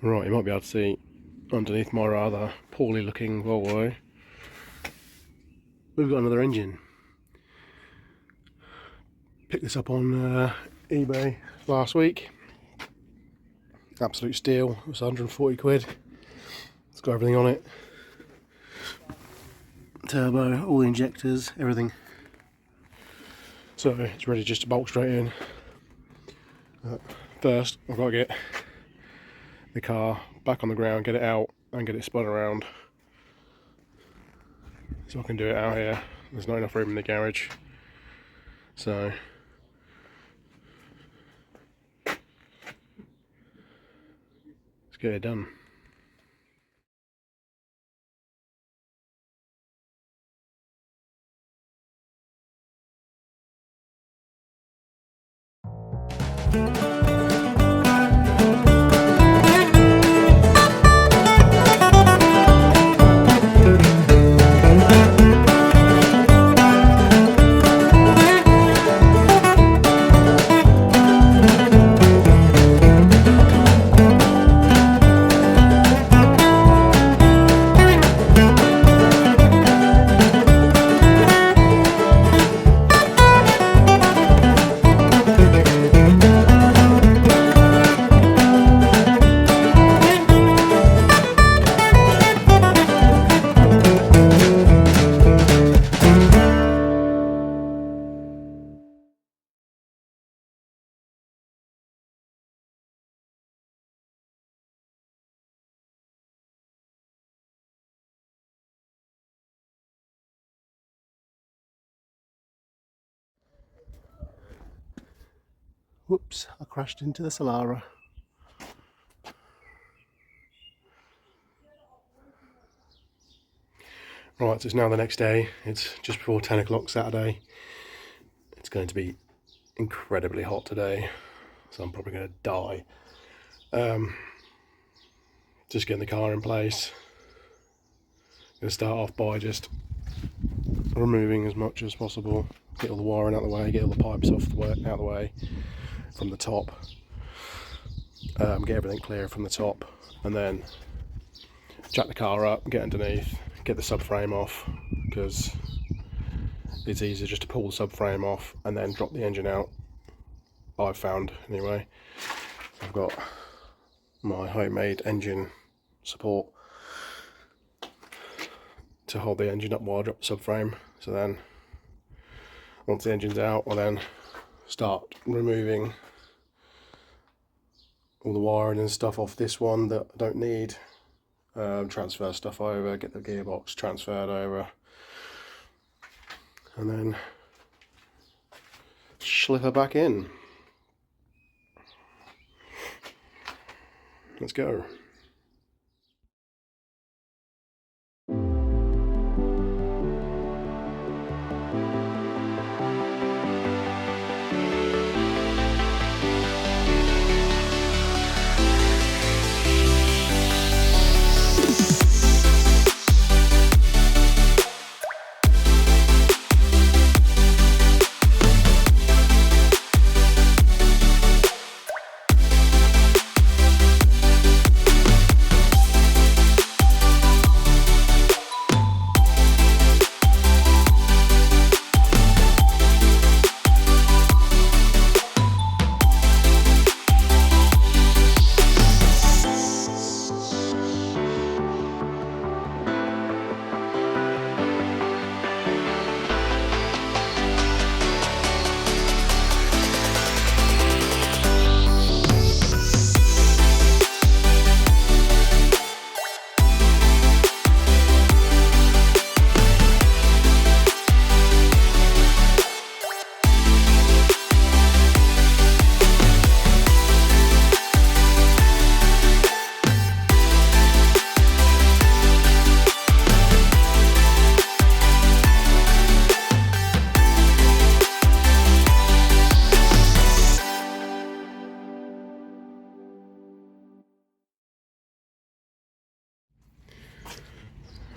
Right, you might be able to see underneath my rather poorly looking Volvo, we've got another engine. Picked this up on eBay last week. Absolute steal. It was 140 quid. It's got everything on it. Turbo, all the injectors, everything. So it's ready just to bolt straight in. First, I've got to get the car back on the ground, get it out and get it spun around. So I can do it out here. There's not enough room in the garage. So let's get it done. Whoops, I crashed into the Solara. Right, so it's now the next day. It's just before 10 o'clock Saturday. It's going to be incredibly hot today, so I'm probably going to die. Just getting the car in place. Going to start off by just removing as much as possible. Get all the wiring out of the way, get all the pipes out of the way from the top. Get everything clear from the top, and then jack the car up, get underneath, get the subframe off, because it's easier just to pull the subframe off and then drop the engine out, I've found anyway. I've got my homemade engine support to hold the engine up while I drop the subframe. So then once the engine's out, I'll then start removing all the wiring and stuff off this one that I don't need. Transfer stuff over, get the gearbox transferred over, and then slip her back in. Let's go.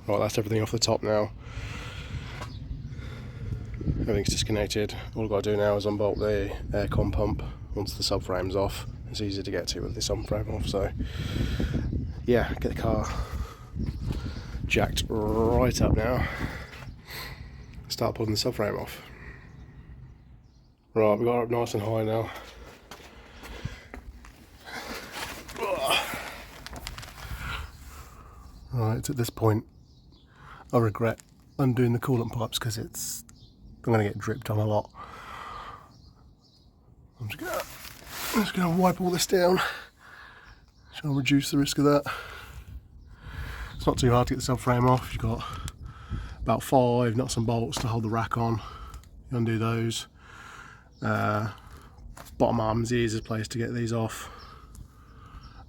Right, that's everything off the top now. Everything's disconnected. All I've got to do now is unbolt the aircon pump once the subframe's off, it's easier to get to with the subframe off. So yeah, get the car jacked right up now, start pulling the subframe off. Right, we got it up nice and high now. Right, it's at this point I regret undoing the coolant pipes because I'm going to get dripped on a lot. I'm just going to wipe all this down, try and reduce the risk of that. It's not too hard to get the subframe off. You've got about 5 nuts and bolts to hold the rack on. You undo those. Bottom arm's the easiest place to get these off,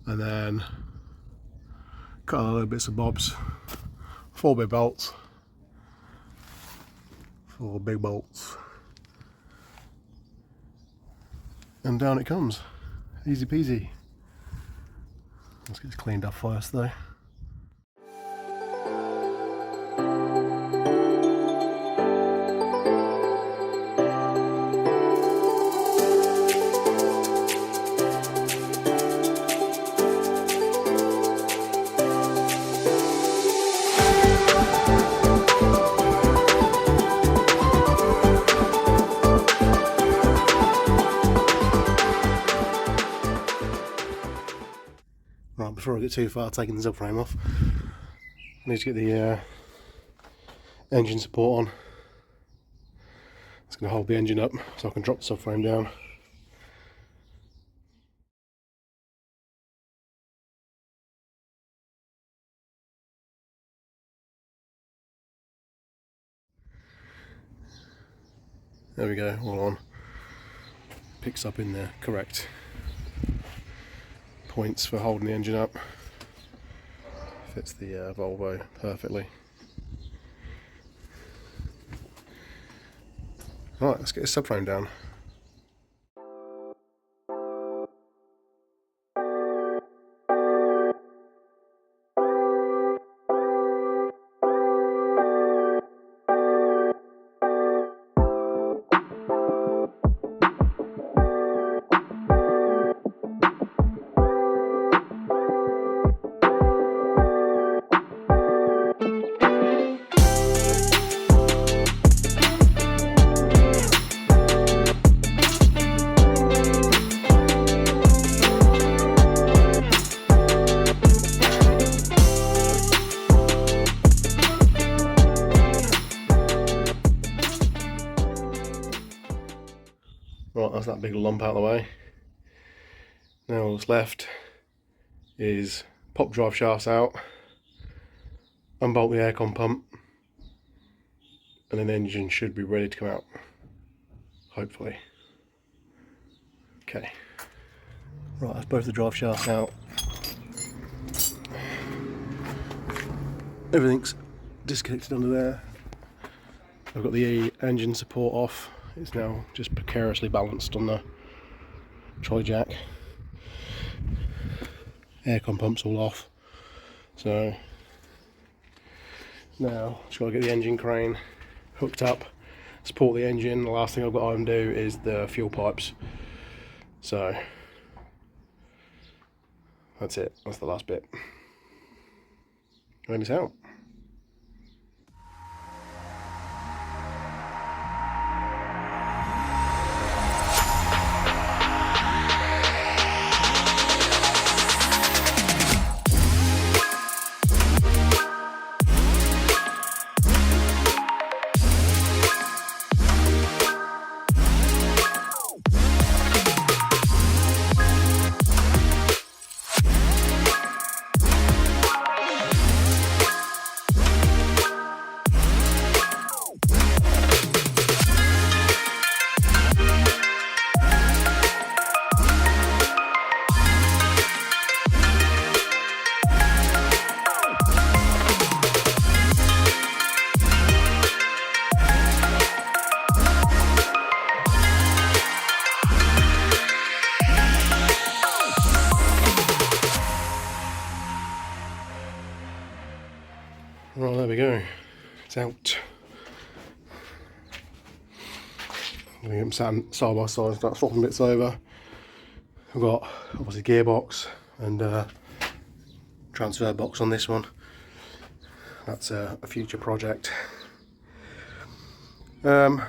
and then cut a little bits of bobs. 4 big bolts, 4 big bolts, and down it comes. Easy peasy. Let's get this cleaned up first though. Right, before I get too far taking the subframe off, I need to get the engine support on. It's going to hold the engine up so I can drop the subframe down. There we go, all on. Picks up in the correct points for holding the engine up. Fits the Volvo perfectly. Right, let's get the subframe down. Right, that's that big lump out of the way. Now what's left is pop drive shafts out, unbolt the aircon pump, and then the engine should be ready to come out, hopefully. Okay. Right, that's both the drive shafts out. Everything's disconnected under there. I've got the engine support off. It's now just precariously balanced on the trolley jack. Aircon pump's all off. So now just got to get the engine crane hooked up, support the engine. The last thing I've got to undo is the fuel pipes. So that's it. That's the last bit. And it's out. Right, there we go. It's out. I'm going to get them sat side by side, start swapping bits over. I've got obviously gearbox and transfer box on this one. That's a future project. I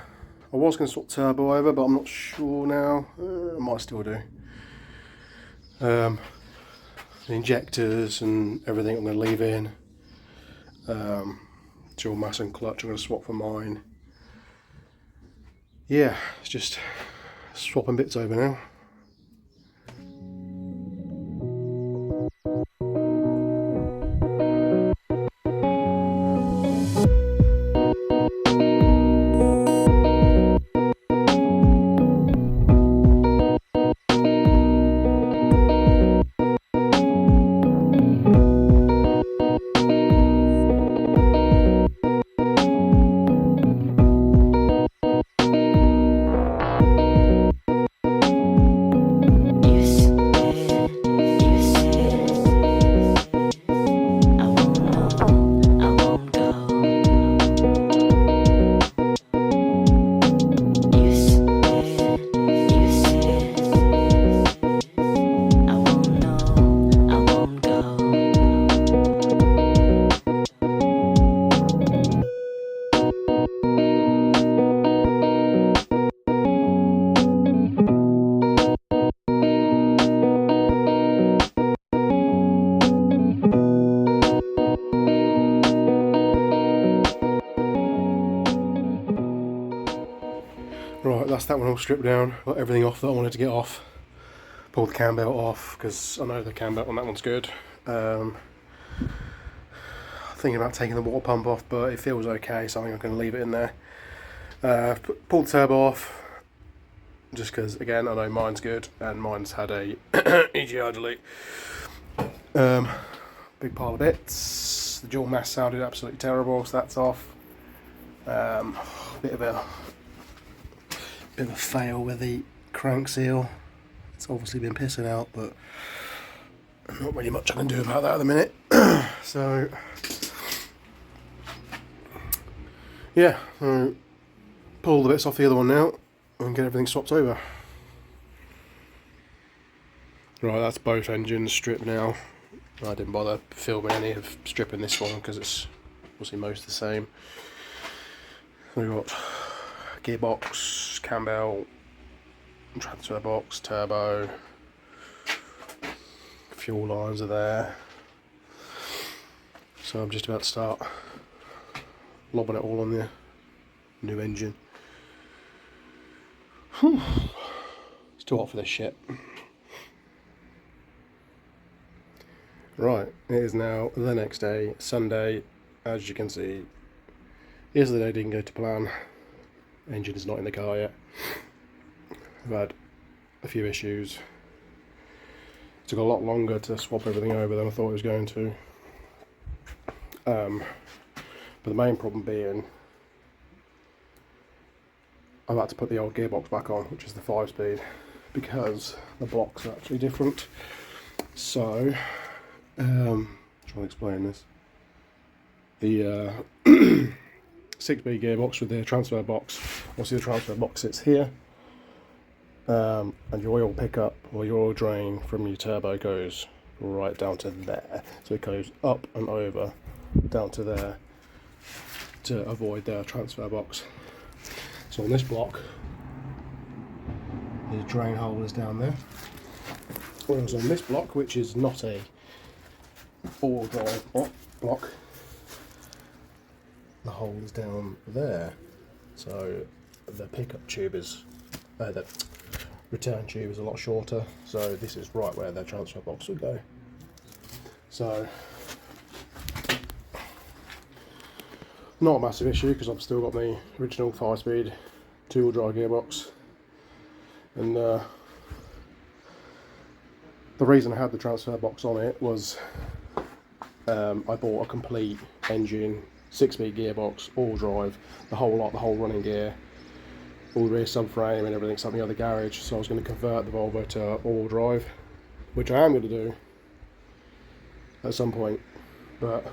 was going to swap turbo over, but I'm not sure now. I might still do. The injectors and everything I'm going to leave in. Dual mass and clutch I'm going to swap for mine. Yeah, it's just swapping bits over now. Right, that's that one all stripped down. Got everything off that I wanted to get off. Pulled the cam belt off because I know the cam belt on that one's good. Thinking about taking the water pump off, but it feels okay, so I think I'm going to leave it in there. Pulled the turbo off, just because, again, I know mine's good, and mine's had a EGR delete. Big pile of bits. The dual mass sounded absolutely terrible, so that's off. Bit of a fail with the crank seal. It's obviously been pissing out, but not really much I can do about that at the minute. So yeah, pull the bits off the other one now and get everything swapped over. Right, that's both engines stripped now. I didn't bother filming any of stripping this one because it's obviously most the same. We've got gearbox, cam belt, transfer box, turbo, fuel lines are there. So I'm just about to start lobbing it all on the new engine. Whew. It's too hot for this shit. Right, it is now the next day, Sunday. As you can see, yesterday didn't go to plan. Engine is not in the car yet. I've had a few issues. It took a lot longer to swap everything over than I thought it was going to. But the main problem being I've had to put the old gearbox back on, which is the 5-speed, because the blocks are actually different. So, trying to explain this. The 6-speed gearbox with the transfer box. Obviously the transfer box sits here, and your oil pickup or your oil drain from your turbo goes right down to there. So it goes up and over down to there to avoid the transfer box. So on this block, the drain hole is down there. Whereas on this block, which is not a all drive block, the hole is down there. So the pickup tube is, the return tube is a lot shorter. So this is right where the transfer box would go. So not a massive issue because I've still got my original 5-speed 2-wheel drive gearbox, and the reason I had the transfer box on it was I bought a complete engine, 6-speed gearbox, all drive, the whole lot, the whole running gear, all the rear subframe and everything, something at the garage. So I was going to convert the Volvo to all drive, which I am going to do at some point, but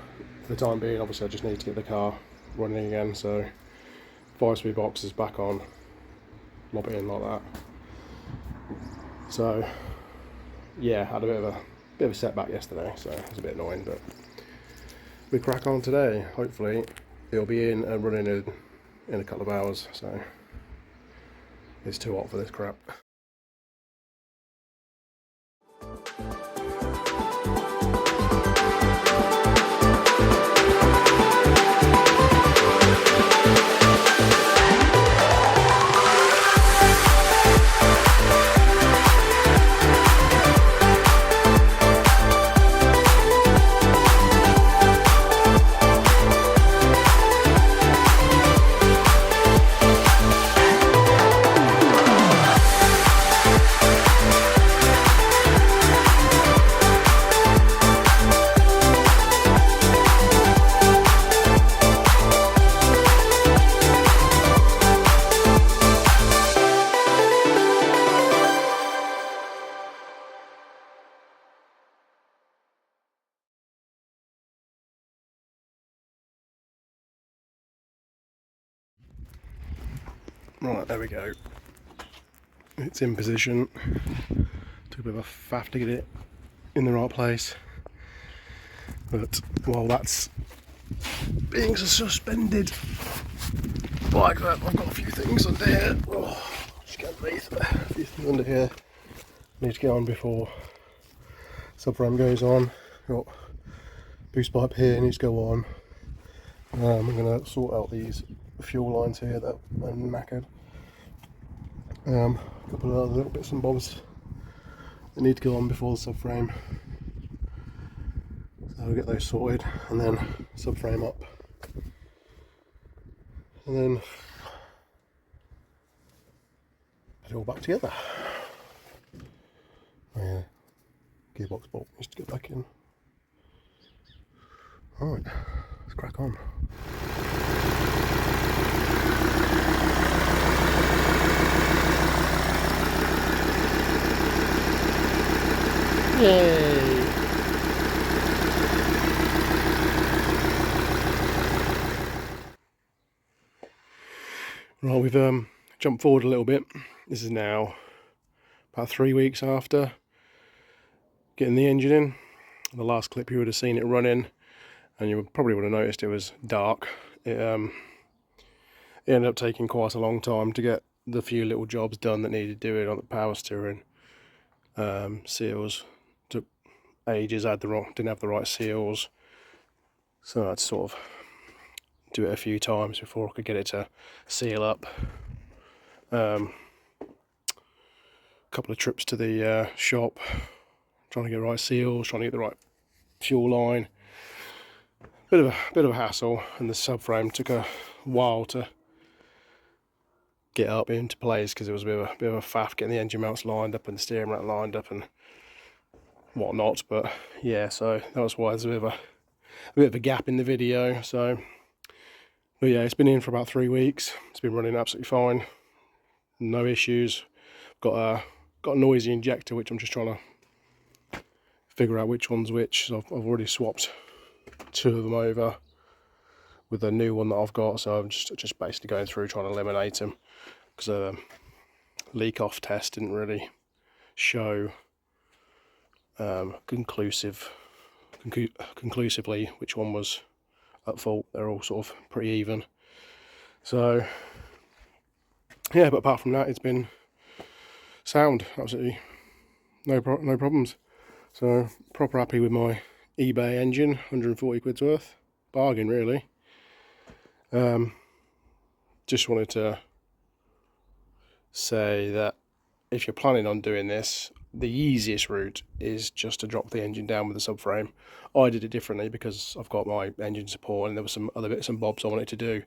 for the time being, obviously I just need to get the car running again. So 5-speed box is back on, lob it in like that. So yeah, had a bit of a setback yesterday, so it was a bit annoying, but we crack on today. Hopefully it'll be in and running in a couple of hours, so it's too hot for this crap. Right, there we go. It's in position. Took a bit of a faff to get it in the right place. But while that's being suspended like that, I've got a few things under here. Oh, just get underneath. A few things under here. Need to get on before subframe goes on. Got boost pipe here needs to go on. I'm going to sort out these fuel lines here that are knackered. A couple of other little bits and bobs that need to go on before the subframe. So we'll get those sorted and then subframe up. And then put it all back together. Oh yeah, gearbox bolt needs to get back in. Alright, let's crack on. Yay! Right, we've jumped forward a little bit. This is now about 3 weeks after getting the engine in. In the last clip you would have seen it running, and you probably would have noticed it was dark. It ended up taking quite a long time to get the few little jobs done that needed doing on the power steering. Seals took ages, didn't have the right seals, so I had to sort of do it a few times before I could get it to seal up. A couple of trips to the shop, trying to get the right seals, trying to get the right fuel line. Bit of a hassle, and the subframe took a while to get up into place because it was a bit of a faff getting the engine mounts lined up and the steering rack lined up and whatnot. But yeah, so that was why there's a bit of a gap in the video. So, but yeah, it's been in for about 3 weeks. It's been running absolutely fine, no issues. Got a noisy injector which I'm just trying to figure out which one's which. So I've already swapped 2 of them over with the new one that I've got, so I'm just basically going through trying to eliminate them because the leak off test didn't really show conclusively which one was at fault. They're all sort of pretty even. So yeah, but apart from that, it's been sound, absolutely no problems. So proper happy with my eBay engine, 140 quid's worth, bargain really. Just wanted to say that if you're planning on doing this, the easiest route is just to drop the engine down with the subframe. I did it differently because I've got my engine support and there were some other bits and bobs I wanted to do.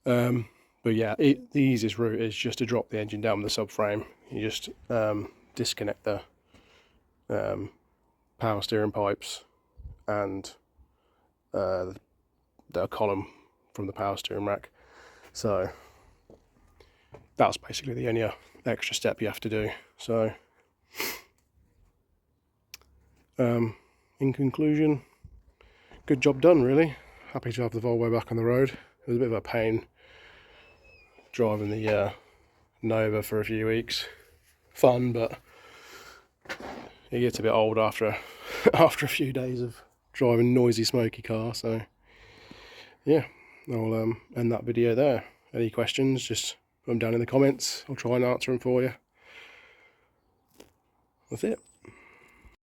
But yeah, the easiest route is just to drop the engine down with the subframe. You just disconnect the power steering pipes and the column from the power steering rack. So that's basically the only extra step you have to do. So in conclusion, good job done really. Happy to have the Volvo back on the road. It was a bit of a pain driving the Nova for a few weeks. Fun, but it gets a bit old after after a few days of driving a noisy, smoky car. So yeah, I'll end that video there. Any questions, just put them down in the comments. I'll try and answer them for you. That's it.